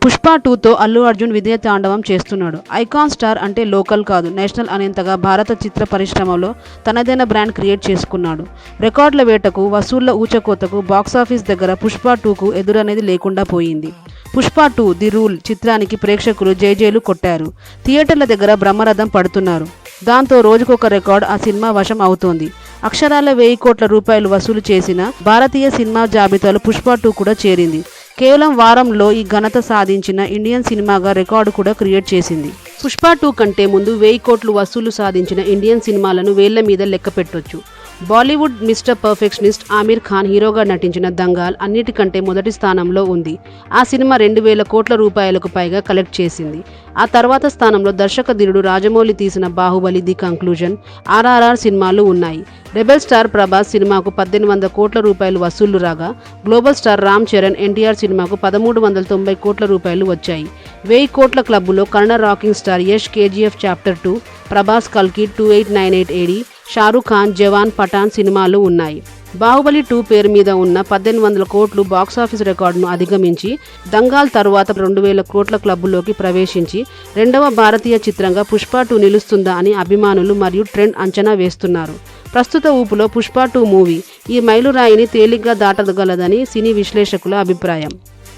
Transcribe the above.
పుష్ప 2తో అల్లు అర్జున్ విజయ తాండవం చేస్తున్నాడు. ఐకాన్ స్టార్ అంటే లోకల్ కాదు నేషనల్ అనేంతగా భారత చిత్ర పరిశ్రమలో తనదైన బ్రాండ్ క్రియేట్ చేసుకున్నాడు. రికార్డుల వేటకు, వసూళ్ల ఊచకోతకు బాక్సాఫీస్ దగ్గర పుష్ప 2కు ఎదురనేది లేకుండా పోయింది. పుష్ప 2 ది రూల్ చిత్రానికి ప్రేక్షకులు జైజైలు కొట్టారు. థియేటర్ల దగ్గర బ్రహ్మరథం పడుతున్నారు. దాంతో రోజుకొక రికార్డ్ ఆ సినిమా వశం అవుతోంది. అక్షరాల 1000 కోట్ల రూపాయలు వసూలు చేసిన భారతీయ సినిమా జాబితాలో పుష్ప 2 కూడా చేరింది. కేవలం వారంలో ఈ ఘనత సాధించిన ఇండియన్ సినిమాగా రికార్డు కూడా క్రియేట్ చేసింది. పుష్ప 2 కంటే ముందు 1000 కోట్లు వసూలు సాధించిన ఇండియన్ సినిమాలను వేళ్ల మీద లెక్క పెట్టొచ్చు. బాలీవుడ్ మిస్టర్ పర్ఫెక్షనిస్ట్ ఆమిర్ ఖాన్ హీరోగా నటించిన దంగల్ అన్నిటికంటే మొదటి స్థానంలో ఉంది. ఆ సినిమా 2000 కోట్ల రూపాయలకు పైగా కలెక్ట్ చేసింది. ఆ తర్వాత స్థానంలో దర్శకధీరుడు రాజమౌళి తీసిన బాహుబలి, ది కంక్లూజన్, RRR సినిమాలు ఉన్నాయి. రెబెల్ స్టార్ ప్రభాస్ సినిమాకు 1800 కోట్ల రూపాయలు వసూళ్లు రాగా, గ్లోబల్ స్టార్ రామ్ చరణ్ ఎన్టీఆర్ సినిమాకు 1390 కోట్ల రూపాయలు వచ్చాయి. 1000 కోట్ల క్లబ్బులో Kannada rocking star Yash KGF chapter 2, Prabhas కల్కి 2898 AD, షారూఖ్ ఖాన్ జవాన్, పఠాన్ సినిమాలు ఉన్నాయి. బాహుబలి 2 పేరు మీద ఉన్న 1800 కోట్లు బాక్సాఫీస్ రికార్డును అధిగమించి దంగల్ తరువాత 2000 కోట్ల క్లబ్బులోకి ప్రవేశించి రెండవ భారతీయ చిత్రంగా పుష్ప 2 నిలుస్తుందా అని అభిమానులు మరియు ట్రెండ్ అంచనా వేస్తున్నారు. ప్రస్తుత ఊపులో పుష్ప 2 మూవీ ఈ మైలురాయిని తేలిగ్గా దాటగలదని సినీ విశ్లేషకుల అభిప్రాయం.